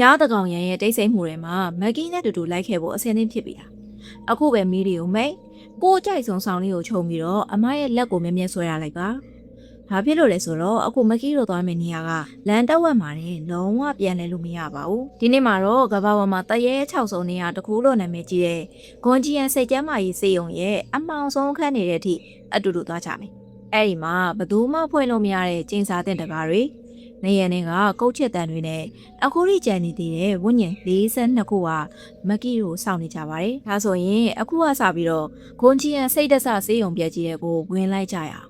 ညားတကောင်ရန်ရဲ့တိတ်ဆိတ်မှုတွေမှာမက်ကီနဲ့တူတူလိုက်ခဲ့ဖို့အဆင်သင့်ဖြစ်ပြီလားအခုပဲမီးတွေကိုမိတ်ကိုကြိုက်ဆုံးဆောင်လေးကိုခြုံပြီးတော့အမရဲ့လက်ကိုမြဲမြဲဆွဲရလိုက်ပါဘာဖြစ်လို့လဲဆိုတော့အခုမက်ကီတို့သွားမယ့်နေရာကလန်တက်ဝက်မှာနေလုံးဝပြန်လဲလို့မရပါဘူးဒီနေ့မှာတော့ကဘာပေါ်မှာတရဲ6စုံနေရာတခုလို့နာမည်ကြီးတဲ့ဂွန်ဂျီယန်စိတ်ကျမ်းမာရေးစေယုံရဲ့အမောင်ဆုံးခန်းနေတဲ့အထိအတူတူသွားကြမယ်အဲ့ဒီမှာဘသူမှဖွင့်လို့မရတဲ့ကျင်းစာတဲ့တကားတွေနေရနေကကုတ်ချစ်တန်တွေနဲ့အခုရိကြံနေသေးတဲ့ဝိညာဉ်42ခုဟာမက်ကီကိုစောင့်နေကြပါတယ်ဒါဆိုရင်အခုကစပြီးတော့ဂွန်ဂျီယန်စိတ်တဆစေယုံပြက်ကြီးတဲ့ကိုဝင်လိုက်ကြရအောင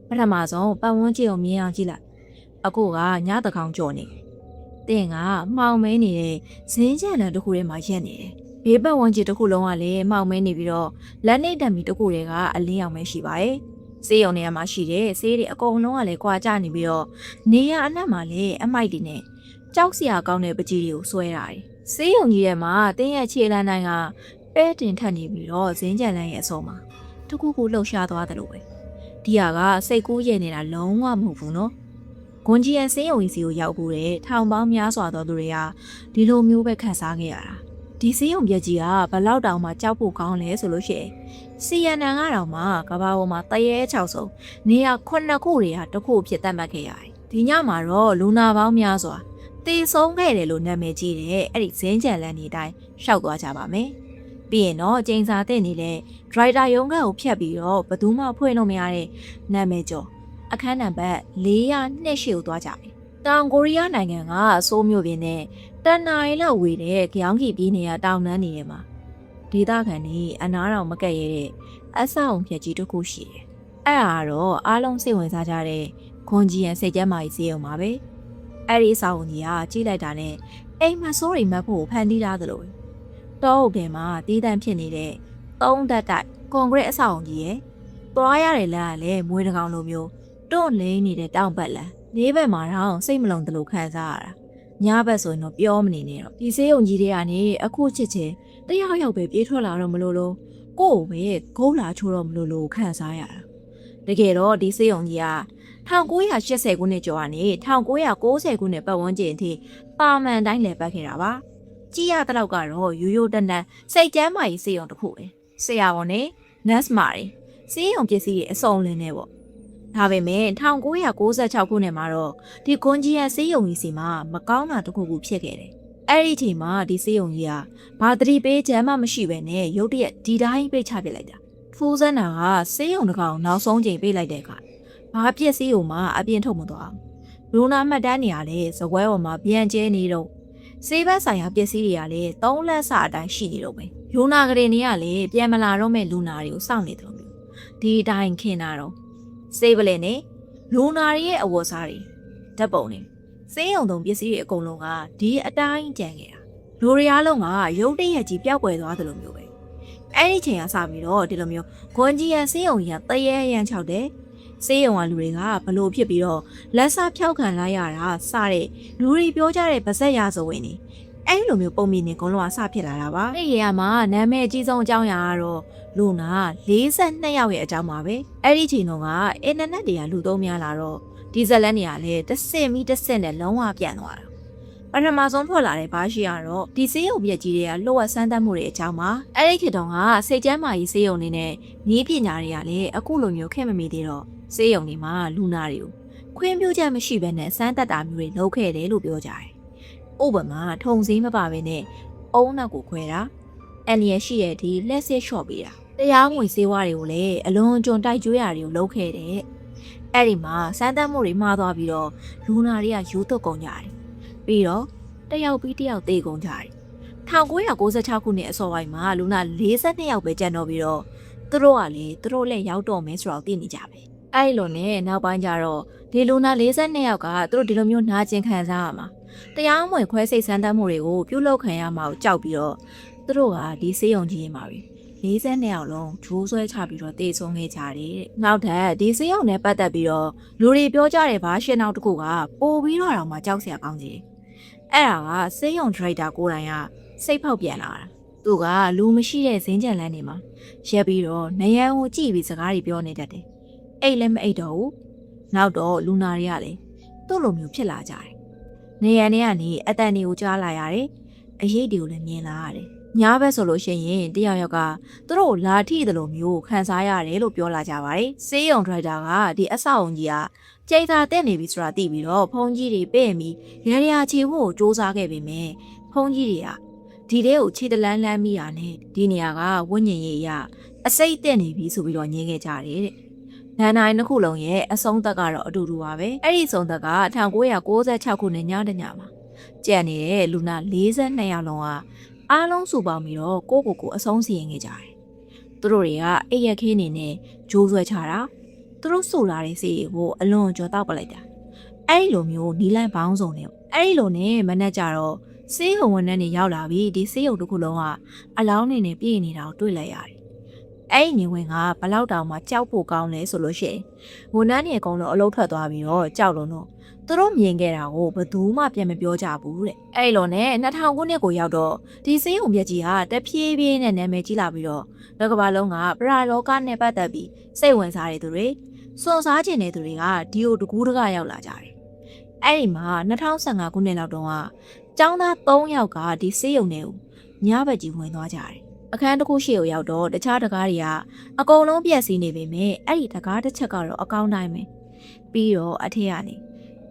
်ပထမဆုံးပတ်ဝန်းကျင်ကိုမြင်အောင်ကြည့်လိုက်အခုကညတကောင်ကြော်နေတင်ကမှောင်မဲနေတဲ့ဇင်းချန်တန်တစ်ခုထဲမှာရက်နေတယ်ဘေးပတ်ဝန်းကျင်တစ်ခုလုံးကလည်းမှောင်မဲနေပြီးတော့လက်နေတံမီတစ်ခုတည်းကအလင်းအောင်ပဲရှိပါတယ်ဆေးရုံနေရာမှာရှိတဲ့ဆေးတွေအကုန်လုံးကလည်းကွာကျနေပြီးတော့နေရအနက်မှာလည်းအမိုက်တွေနဲ့ကြောက်စရာကောင်းတဲ့ပကြီးတွေကိုဆွဲတာတယ်ဆေးရုံကြီးထဲမှာတင်းရဲ့ခြေလမ်းတိုင်းကပဲတင်ထက်နေပြီးတော့ဇင်းကြံလန်းရဲ့အစုံမှာတခုခုလှုပ်ရှားသွားတယ်လို့ပဲဒီဟာကစိတ်ကူးရဲ့နေတာလုံးဝမဟုတ်ဘူးနော်ဂွန်ဂျီယန်ဆေးရုံကြီးစီကိုရောက်ဖို့တဲ့ထောင်ပေါင်းများစွာသောသူတွေကဒီလိုမျိုးပဲခံစားခဲ့ရတာဒီဆေးရုံပြက်ကြီးကဘလောက်တောင်မှကြောက်ဖို့ကောင်းလဲဆိုလို့ရှိရင်စီယန်နန်ကတော့မှကဘာပေါ်မှာတရဲ6စုံနေရာ9ခုတွေကတစ်ခုဖြစ်သတ်မှတ်ခဲ့ရတယ်ဒီညမှာတော့လူနာပေါင်းများစွာတေဆုံးခဲ့တယ်လို့နာမည်ကြီးတဲ့အဲ့ဒီဇင်းကြံလန်းနေတိုင်းရှောက်သွားကြပါမယ်ပြီးရင်တော့ကျင်းစာတဲ့နေတဲ့ဒရိုက်တာရုံးကိုဖြတ်ပြီးတော့ဘယ်သူမှဖွင့်လို့မရတဲ့နာမည်ကျော်အခန်းနံပါတ်428ကိုသွားကြပြီတောင်ကိုရီးယားနိုင်ငံကဆိုးမြို့ပြင်နဲ့တန်နာရီလောက်ဝေတဲ့ကြောင်ကြီးပြည်နေရတောင်တန်းနေထဲမှာဒေသခံတွေအနားတော်မကက်ရတဲ့အဆောက်အုံဖြက်ကြီးတစ်ခုရှိတယ်အဲ့ဒါတော့အားလုံးစိတ်ဝင်စားကြတဲ့ခွန်ကြီးရန်စိတ်ကျမ်းမာရေးစေးအောင်ပါပဲအဲ့ဒီအဆောက်အုံကြီးကကြီးလိုက်တာနဲ့အိမ်မဆိုးရိမ်မက်ဖို့ဖန်တီးထားသလိုတောအုပ်ထဲမှာတီးတန့်ဖြစ်နေတဲ့3ဓာတ်တိုက်ကွန်ကရစ်အဆောက်အုံကြီးရဲ့သွားရတဲ့လမ်းကလည်းမွေးတကောင်လိုမျိုးတွန့်လိမ့်နေတဲ့တောင်ပတ်လမ်းလေးဘက်မှာတော့စိတ်မလုံသလိုခံစားရတာညဘက်ဆိုရင်တော့ပြောမနေနဲ့တော့ဒီစေးုံကြီးတွေကနေအခုချစ်ချင်းတယောက်ယောက်ပဲပြေးထွက်လာတော့မလို့လို့ကိုယ့်ကိုပဲဂိုးလာချိုးတော့မလို့လို့ခံစားရတာတကယ်တော့ဒီစေးုံကြီးက1980ခုနှစ်ကျော်ကနေ1990ခုနှစ်ပတ်ဝန်းကျင်အထိပါမန်တိုင်းလည်ပတ်ခဲ့တာပါကြည့်ရတဲ့လောက်ကတော့ရိုးရိုးတန်းတန်းစိတ်ကျမ်းမာရေးစေးုံတစ်ခုပဲဆရာဝန်နဲ့နတ်မာတွေစေးုံပစ္စည်းတွေအစုံလင်းနေပေါ့ဒါပေမဲ့1996ခုနှစ်မှာတော့ဒီဂွန်ဂျီယန်စေးရုံကြီးစီမှာမကောင်းတာတစ်ခုခုဖြစ်ခဲ့တယ်။အဲ့ဒီအချိန်မှာဒီစေးရုံကြီးကဘာသတိပေးချမ်းမှမရှိပဲနဲ့ရုတ်တရက်ဒီတိုင်းပိတ်ချပစ်လိုက်တာ။ဖူးစန်းနာကစေးရုံတစ်ကောင်နောက်ဆုံးချိန်ပိတ်လိုက်တဲ့အခါဘာပစ္စည်းကိုမှအပြင်ထုတ်မသွားဘူး။လူနာမှတ်တမ်းနေရလဲဇပွဲပေါ်မှာပြန်ကျဲနေတော့စေးဘက်ဆိုင်ရာပစ္စည်းတွေကလည်း3လက်စအတိုင်းရှိနေတော့ပဲ။လူနာကလေးတွေကလည်းပြန်မလာတော့မဲ့လူနာတွေကိုစောင့်နေတယ်လို့ဒီအတိုင်းခင်းတာတော့စေးပလင်နဲ့လူနာတွေရဲ့အဝတ်စားတွေဓာတ်ပုံတွေစေးရုံတုံပစ္စည်းတွေအကုန်လုံးကဒီအတိုင်းကြံခဲ့တာလူတွေအားလုံးကရုတ်တရက်ကြီးပျောက်ကွယ်သွားတယ်လို့မျိုးပဲအဲ့ဒီချိန်ကစပြီးတော့ဒီလိုမျိုးဂွန်ဂျီယန်စေးရုံကြီးကတရဲရန်ချောက်တယ်စေးရုံကလူတွေကဘလို့ဖြစ်ပြီးတော့လက်စားဖြောက်ခံလိုက်ရတာစတဲ့လူတွေပြောကြတဲ့ဗဇက်ရာဇဝင်တွေအဲ့လိုမျိုးပုံမြင်နေအကုန်လုံးကစဖြစ်လာတာပါအဲ့ဒီရမှာနာမည်အကြီးဆုံးအကြောင်းအရာကတော့လူနာ42ယောက်ရဲ့အကြောင်းပါပဲအဲ့ဒီချိန်တော့ကအင်တာနက်တွေကလူသုံးများလာတော့ဒီဇက်လန်တွေကလည်းတစ်စင်ပြီးတစ်စင်နဲ့လုံးဝပြန်သွားတာပထမဆုံးထွက်လာတဲ့ဘာရှိရတော့ဒီစေးရုံပြက်ကြီးတွေကလှုပ်ဝက်ဆန်းတတ်မှုတွေအကြောင်းပါအဲ့ဒီခေတ်တုန်းကစိတ်ကျမ်းမာရေးစေးရုံနေနဲ့နည်းပညာတွေကလည်းအခုလိုမျိုးခင်မမီသေးတော့စေးရုံတွေမှာလူနာတွေကိုခွင့်ပြုချက်မရှိဘဲနဲ့စမ်းတတ်တာမျိုးတွေလုပ်ခဲ့တယ်လို့ပြောကြတယ်ဥပမာထုံစည်းမပါဘဲနဲ့အုံနောက်ကိုခွဲတာအန်ရရှိရဲ့ဒီလက်စစ်ရှော့ပေးတာတရားမဝင်စေးဝါးတွေကိုလည်းအလွန်ကျွံတိုက်ကျွေးရာတွေကိုလုပ်ခဲ့တယ်အဲ့ဒီမှာစမ်းသပ်မှုတွေမှားသွားပြီးတော့လူနာတွေကယူသွတ်ကုန်ကြတယ်ပြီးတော့တယောက်ပြီးတယောက်သေကုန်ကြတယ်1996ခုနှစ်အစောပိုင်းမှာလူနာ42ယောက်ပဲကျန်တော့ပြီးတော့သူတို့ကလေသူတို့လည်းရောက်တော့မယ်ဆိုတော့သိနေကြပဲအဲ့လိုနဲ့နောက်ပိုင်းကျတော့ဒီလူနာ42ယောက်ကသူတို့ဒီလိုမျိုးနာကျင်ခံစားရမှာတရားမဝင်ခွဲစိတ်စမ်းသပ်မှုတွေကိုပြုလုပ်ခံရမှာကိုကြောက်ပြီးတော့သူတို့ကဒီစေးရုံကြီးမှာပဲ42ယောက်လုံးဂျိုးဆွဲချပြီးတော့တေဆုံးခဲ့ကြတယ်။နောက်ထပ်ဒီစေးရုံနဲ့ပတ်သက်ပြီးတော့လူတွေပြောကြတဲ့ဘာရှင်းနောက်တစ်ခုကပို့ပြီးတော့မှကြောက်စရာကောင်းကြီး။အဲ့ဒါကစေးရုံဒရိုက်တာကိုယ်တိုင်ကစိတ်ဖောက်ပြန်လာတာ။သူကလူမရှိတဲ့ဇင်းကြံလန်းနေမှာရက်ပြီးတော့နယံကိုကြည့်ပြီးစကားတွေပြောနေတတ်တယ်။အိတ်လည်းမအိတ်တော့ဘူး။နောက်တော့လူနာတွေကလည်းသူ့လိုမျိုးဖြစ်လာကြတယ်။ နေရနေကနေအတန်တွေကိုကြားလာရတယ်အရေးတွေကိုလည်းမြင်လာရတယ်ညာဘက်ဆိုလို့ရှိရင်တယောက်ယောက်ကသူတို့လာထိတယ်လို့မျိုးခံစားရတယ်လို့ပြောလာကြပါတယ်စေးရုံဒရိုက်တာကဒီအဆောက်အုံကြီးကကြိတ်သာတက်နေပြီဆိုတာသိပြီးတော့ဖုန်းကြီးတွေပဲ့ပြီးရရချေဖို့စူးစမ်းခဲ့ပေမဲ့ဖုန်းကြီးတွေကဒီတဲကိုခြေတလန်းလန်းမိတာနဲ့ဒီနေရာကဝိညာဉ်ရေးအရအစိတ်တက်နေပြီဆိုပြီးတော့ညင်းခဲ့ကြတယ်တဲ့။ဒန်နိုင်တစ်ခုလုံးရဲ့အဆုံးသက်ကတော့အတူတူပါပဲ။အဲ့ဒီဆုံးသက်က1996ခုနှစ်ညတညမှာကြံ့နေတဲ့လူနာ42ယောက်လုံးကအားလုံးစုပေါင်းပြီးတော့ကိုအဆုံးစီရင်ခဲ့ကြတယ်။သူတို့တွေကအိပ်ရက်ခင်းနေနဲ့ဂျိုးဆွဲချတာသူတို့ဆူလာတဲ့စီကိုအလွန်ကြော်တောက်ပလိုက်တာ။အဲ့ဒီလိုမျိုးနီလန့်ပေါင်းစုံနေအဲ့ဒီလိုနဲ့မနဲ့ကြတော့စေးုံဝန်ထမ်းတွေရောက်လာပြီးဒီစေးုံတစ်ခုလုံးကအလောင်းနေနဲ့ပြည်နေတာကိုတွေ့လိုက်ရတယ်။အဲ့ဒီနေဝင်ကဘလောက်တောင်မှကြောက်ဖို့ကောင်းလဲဆိုလို့ရှိရင်ဝန်ထမ်းတွေအကုန်လုံးအလုပ်ထွက်သွားပြီးတော့ကြောက်လုံးတော့သူတို့မြင်ခဲ့တာကိုဘယ်သူမှပြန်မပြောကြဘူးတဲ့။အဲ့လိုနဲ့2000ခုနှစ်ကိုရောက်တော့ဒီစေးုံပြက်ကြီးဟာတဖြည်းဖြည်းနဲ့နာမည်ကြီးလာပြီးတော့လောကဘာလုံးကပရာလောကနဲ့ပတ်သက်ပြီးစိတ်ဝင်စားတဲ့သူတွေစွန့်စားကျင်တဲ့သူတွေကဒီကိုတကူးတကရောက်လာကြတယ်။အဲ့ဒီမှာ2015ခုနှစ်လောက်တုန်းကကျောင်းသား3ယောက်ကဒီစေးရုံထဲကိုညဘက်ကြီးဝင်သွားကြတယ်။အခန်းတစ်ခုရှိကိုရောက်တော့တခြားတကားတွေကအကုန်လုံးပြက်စီးနေပေမဲ့အဲ့ဒီတကားတစ်ချက်ကတော့အကောင်းတိုင်းပဲ။ပြီးတော့အထက်ကနေ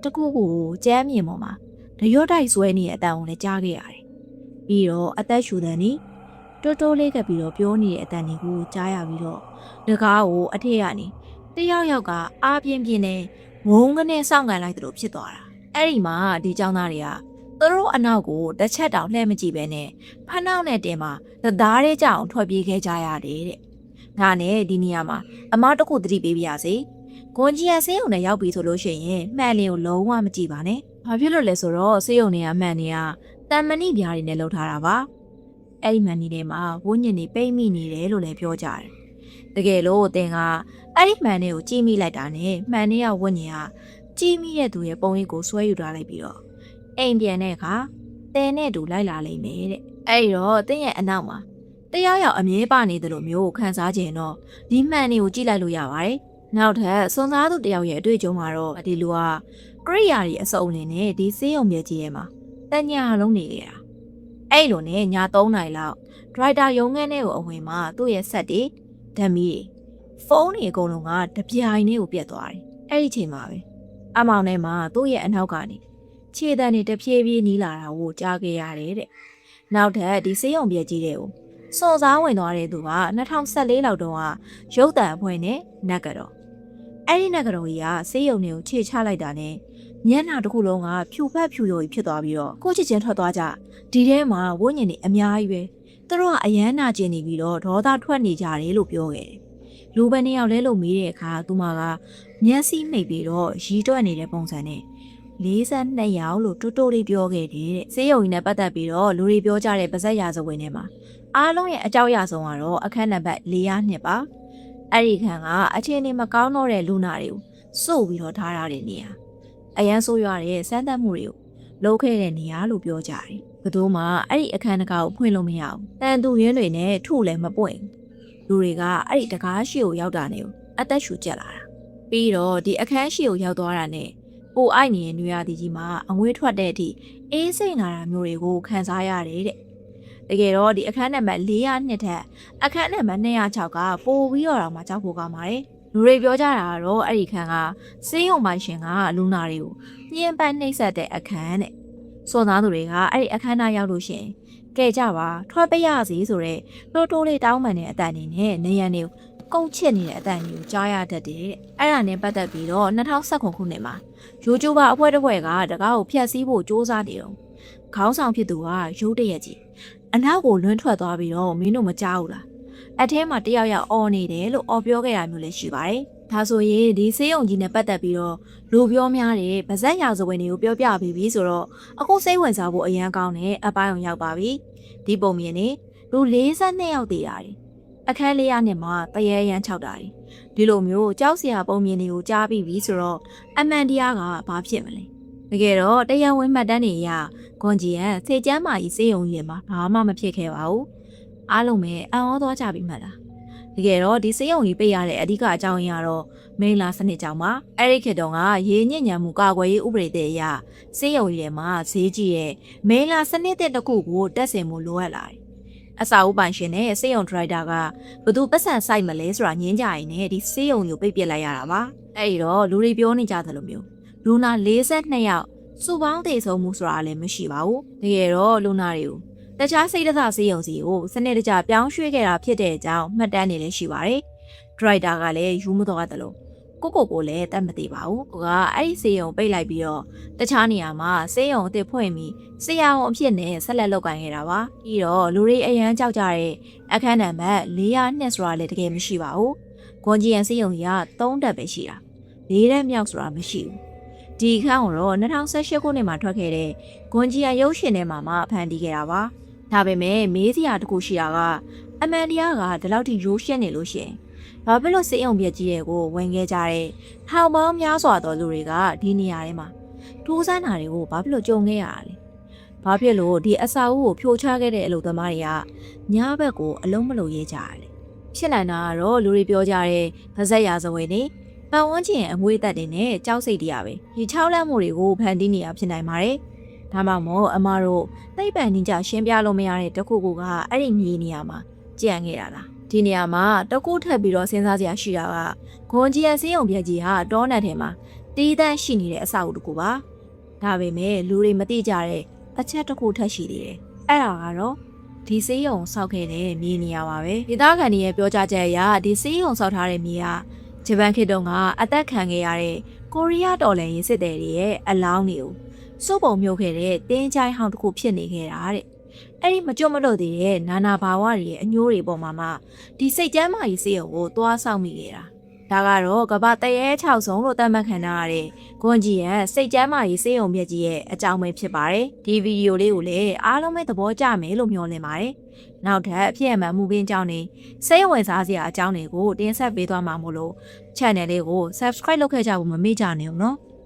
တကူကိုကျမ်းမြင်ပေါ်မှာတရွတ်တိုက်ဆွဲနေတဲ့အတန်ကိုလည်းကြားခဲ့ရတယ်။ပြီးတော့အသက်ရှူတဲ့နီးတိုးလေးကပ်ပြီးတော့ပြောနေတဲ့အတန်တွေကိုကြားရပြီးတော့တကားကိုအထက်ကနေတယောက်ကအားပြင်းပြင်းနဲ့ဝုန်းကနေစောင့်ကန်လိုက်သလိုဖြစ်သွားတာ။အဲ့ဒီမှာဒီကျောင်းသားတွေကသူတို့အနောက်ကိုတစ်ချက်တောင်လှည့်မကြည့်ပဲနဲ့ဖနှောက်နဲ့တင်မှာသားရဲကြအောင်ထွက်ပြေးခဲ့ကြရတယ်တဲ့။ဒါနဲ့ဒီနေရာမှာအမတခုသတိပေးပြရစီ။ဂွန်ကြီးကဆေးရုံနဲ့ရောက်ပြီဆိုလို့ရှိရင်မှန်လင်းကိုလုံးဝမကြည့်ပါနဲ့။ဘာဖြစ်လို့လဲဆိုတော့ဆေးရုံတွေကမှန်နေရတန်မဏိပြားတွေနဲ့လှုပ်ထားတာပါ။အဲ့ဒီမှန်နေထဲမှာဝိညာဉ်တွေပိတ်မိနေတယ်လို့လည်းပြောကြတယ်။တကယ်လို့အသင်ကအဲ့ဒီမှန်တွေကိုကြည့်မိလိုက်တာနဲ့မှန်နေရဝိညာဉ်ကကြည့်မိတဲ့သူရဲ့ပုံရိပ်ကိုဆွဲယူထားလိုက်ပြီးတော့အိမ်ပြန်တဲ့အခါတဲနဲ့တူလိုက်လာလိမ့်မယ်တဲ့အဲ့တော့တင်းရဲ့အနောက်မှာတရားရောက်အမြဲပါနေတယ်လို့မျိုးခန်းစားခြင်းတော့ဒီမှန်တွေကိုကြည့်လိုက်လို့ရပါတယ်နောက်ထပ်စွန်စားသူတယောက်ရဲ့အတွေ့အကြုံမှာတော့ဒီလူကကရိယာတွေအစုံအနေနဲ့ဒီစေးရုံမြေကြီးရဲ့မှာတညာလုံးနေရတာအဲ့လိုနဲ့ည3နာရီလောက်ဒရိုက်တာရုံးခန်းထဲကိုအဝင်မှာသူ့ရဲ့ဆက်တွေဓမီတွေဖုန်းတွေအကုန်လုံးကတပြိုင်တည်းကိုပြတ်သွားတယ်အဲ့ဒီချိန်မှာပဲအမောင်ထဲမှာသူ့ရဲ့အနောက်ကနေခြေတံတွေတဖြည်းဖြည်းနီးလာတာကိုကြားခဲ့ရတယ်တဲ့။နောက်ထပ်ဒီစေးရုံပြက်ကြီးတွေကိုစော်စားဝင်သွားတဲ့သူက2014လောက်တုန်းကရုပ်တံအဖွဲ့နဲ့နက်ကတော့အဲ့ဒီနက်ကတော့ကြီးကစေးရုံတွေကိုခြေချလိုက်တာနဲ့မျက်နှာတစ်ခုလုံးကဖြူဖက်ဖြူရိုကြီးဖြစ်သွားပြီးတော့ကိုချစ်ချင်းထွက်သွားကြဒီထဲမှာဝိညာဉ်တွေအများကြီးပဲသူတို့ကအယမ်းနာကျင်နေပြီးတော့ဒေါသထွက်နေကြတယ်လို့ပြောခဲ့တယ်။လူပဲနှစ်ယောက်လဲလို့မေးတဲ့အခါသူမကမျက်စိမိတ်ပြီးတော့ရီတွက်နေတဲ့ပုံစံနဲ့42ယောက်လို့တိုးလေးပြောခဲ့တယ်တဲ့စေးရုံကြီးနဲ့ပတ်သက်ပြီးတော့လူတွေပြောကြတဲ့ပါဇက်ရာဇဝင်ထဲမှာအားလုံးရဲ့အကြောက်ရဆုံးကတော့အခန်းနံပါတ်402ပါအဲ့ဒီခန်းကအခြေအနေမကောင်းတော့တဲ့လူနာတွေကိုစုပြီးတော့ထားရတဲ့နေရာအရန်ဆိုးရွားတဲ့စမ်းသပ်မှုတွေကိုလုပ်ခဲ့တဲ့နေရာလို့ပြောကြတယ်ဘယ်သူမှအဲ့ဒီအခန်းတကာကိုဖွင့်လို့မရဘူးတန်သူရင်းတွေနဲ့ထုလည်းမပွင့်လူတွေကအဲ့ဒီတကားရှိကိုရောက်တာနဲ့အသက်ရှူကျက်လာတာပြီးတော့ဒီအခန်းရှိကိုရောက်သွားတာနဲ့ပိုအိုက်နေတဲ့နွေရာသီကြီးမှာအငွေးထွက်တဲ့အထိအေးစိမ့်လာတာမျိုးတွေကိုခံစားရတယ်တဲ့တကယ်တော့ဒီအခန်းနံပါတ်402ထက်အခန်းနံပါတ်206ကပိုပြီးတော့မှကြောက်ဖို့ကောင်းပါတယ်လူတွေပြောကြတာကတော့အဲ့ဒီခန်းကစေးရုံပိုင်ရှင်ကလူနာတွေကိုညှဉ်းပန်းနှိပ်စက်တဲ့အခန်းတဲ့စွန်သားသူတွေကအဲ့ဒီအခန်းသားရောက်လို့ရှိရင်ကဲကြပါထွက်ပေးရစီဆိုတော့တိုးလေးတောင်းပန်တဲ့အတန်နေနဲ့နေရန်တွေကိုကုန်းချစ်နေတဲ့အတန်တွေကိုကြားရတတ်တယ်အဲ့ဒါနဲ့ပတ်သက်ပြီးတော့2019ခုနှစ်မှာYouTuberအဖွဲ့တစ်ဖွဲ့ကတကားကိုဖျက်ဆီးဖို့စ조사နေတော့ခေါင်းဆောင်ဖြစ်သူကရုတ်တရက်ကြီးအနောက်ကိုလွန်းထွက်သွားပြီးတော့မင်းတို့မကြောက်ဘူးလားအထဲမှာတယောက်အော်နေတယ်လို့အော်ပြောခဲ့တာမျိုးလည်းရှိပါတယ်ဒါဆိုရင်ဒီစေးရုံကြီးနဲ့ပတ်သက်ပြီးတော့လူပြောများတဲ့ဗဇက်ရာဇဝင်တွေကိုပြောပြပြီးပြီဆိုတော့အခုစိတ်ဝင်စားဖို့အရန်ကောင်းတဲ့အပိုင်းအောင်ရောက်ပါပြီဒီပုံမြင်နေလူ42ယောက်တည်တာအခန်း400နဲ့မှတရေရန်6တာဒီလိုမျိုးကြောက်စရာပုံမြင်တွေကိုကြားပြီးပြီဆိုတော့အမှန်တရားကဘာဖြစ်မလဲတကယ်တော့တရားဝင်မှတ်တမ်းတွေအရကွန်ဂျီယန်စေချမ်းမာကြီးစေးုံကြီးမှာဘာမှမဖြစ်ခဲ့ပါဘူးအားလုံးပဲအံ့ဩသွားကြပြီမှတ်လား တကယ်တော့ဒီစေးရုံကြီးပိတ်ရတဲ့အဓိကအကြောင်းရင်းကတော့မိန်းလာစနစ်ကြောင့်ပါအဲ့ဒီခေတ်တုန်းကရေညစ်ညမ်းမှုကာကွယ်ရေးဥပဒေတဲ့အရစေးရုံကြီးထဲမှာဈေးကြီးရဲ့မိန်းလာစနစ်တစ်ခုကိုတက်ဆင်မှုလိုအပ်လာတယ်အစာအုပ်ပိုင်ရှင်နဲ့စေးရုံဒရိုက်တာကဘသူပတ်စံဆိုင်မလဲဆိုတာညင်းကြရင်လည်းဒီစေးရုံကိုပိတ်ပစ်လိုက်ရတာပါအဲ့ဒီတော့လူတွေပြောနေကြသလိုမျိုးလူနာ42ယောက်စုပေါင်းတည်ဆုံးမှုဆိုတာလည်းမရှိပါဘူးတကယ်တော့လူနာတွေကိုတခြားစိတ်ဒသစေးရုံစီကိုစနစ်တကျပြောင်းရွှေ့ခဲ့တာဖြစ်တဲ့အကြောင်းမှတ်တမ်းနေလည်းရှိပါတယ်ဒရိုက်တာကလည်းယူမတော်တယ်လို့ကိုလည်းတတ်မသိပါဘူးကိုကအဲ့ဒီစေးရုံပိတ်လိုက်ပြီးတော့တခြားနေရာမှာစေးရုံအစ်စ်ဖွင့်ပြီးဆရာဝန်အဖြစ်နဲ့ဆက်လက်လုပ်ကိုင်ခဲ့တာပါပြီးတော့လူတွေအရန်ကြောက်ကြတဲ့အခန်းနံပါတ်402ဆိုတာလည်းတကယ်မရှိပါဘူးကွန်ဂျီယန်စေးရုံကြီးက3တက်ပဲရှိတာ4တက်မြောက်ဆိုတာမရှိဘူးဒီအခန်းကိုတော့2018ခုနှစ်မှာထွက်ခဲ့တဲ့ကွန်ဂျီယန်ရုပ်ရှင်ထဲမှာဖန်တီးခဲ့တာပါဒါပေမဲ့မေးစရာတခုရှိတာကအမန်တရားကဒီလောက်ထိရိုးရှင်းနေလို့ရှိရင်ဘာဖြစ်လို့စေးရုံပြက်ကြီးရဲ့ကိုဝင်ခဲ့ကြတဲ့ထောင်ပေါင်းများစွာသောလူတွေကဒီနေရာထဲမှာထိုးစမ်းတာတွေကိုဘာဖြစ်လို့ကြုံခဲ့ရတာလဲဘာဖြစ်လို့ဒီအစာအုပ်ကိုဖြိုချခဲ့တဲ့အလုပ်သမားတွေကညဘက်ကိုအလုံးမလို့ရေးကြရလဲဖြစ်နိုင်တာကတော့လူတွေပြောကြတဲ့ဗဇက်ရာဇဝေနေပတ်ဝန်းကျင်အငွေသက်တွေနဲ့ကြောက်စိတ်တရားပဲဒီ6လက်မှုတွေကိုဖန်တီးနေရဖြစ်နိုင်ပါတယ်ဒါမှမဟုတ်အမတို့သိပ္ပံနည်းကြရှင်းပြလို့မရတဲ့တခုခုကအဲ့ဒီမြေနေရာမှာကြံ့ခဲ့တာလားဒီနေရာမှာတကူထပ်ပြီးတော့စဉ်းစားစရာရှိတာကဂွန်ဂျီယန်စေးရုံပြက်ကြီးဟာတောနက်ထဲမှာတီးတန်းရှိနေတဲ့အဆောက်အဦတစ်ခုပါဒါပေမဲ့လူတွေမသိကြတဲ့အချက်တစ်ခုထပ်ရှိသေးတယ်အဲ့ဒါကတော့ဒီစေးရုံဆောက်ခဲ့တဲ့မြေနေရာပါပဲဒေသခံတွေရဲ့ပြောကြားချက်အရဒီစေးရုံဆောက်ထားတဲ့မြေကဂျပန်ခေတ်တုန်းကအသက်ခံခဲ့ရတဲ့ကိုရီးယားတော်လှန်ရေးစစ်သည်တွေရဲ့အလောင်းတွေကိုစုပ်ပုံမြုပ်ခဲ့တဲ့တင်းချိုင်းဟောင်းတစ်ခုဖြစ်နေခဲ့တာတဲ့အဲ့ဒီမကြွမလို့သေးတဲ့နာနာဘာဝတွေရဲ့အညိုးတွေပေါ်မှာဒီစိတ်ကျမ်းမာရေးစေးရုံကိုသွားဆောင်မိခဲ့တာဒါကတော့ကမ္ဘာတရေ6ဆုံးလို့သတ်မှတ်ခံထားရတဲ့ဂွန်ဂျီယန်စိတ်ကျမ်းမာရေးစေးရုံမြက်ကြီးရဲ့အကြောင်းပဲဖြစ်ပါတယ်ဒီဗီဒီယိုလေးကိုလည်းအားလုံးပဲသဘောကျမယ်လို့မျှော်လင့်ပါတယ်နောက်ထပ်အဖြစ်အမှန်မှုပင်းအကြောင်းတွေစိတ်ဝင်စားစရာအကြောင်းတွေကိုတင်ဆက်ပေးသွားမှာမို့လို့ channel လေးကို subscribe လုပ်ခဲ့ကြဖို့မမေ့ကြနဲ့ဦးနော်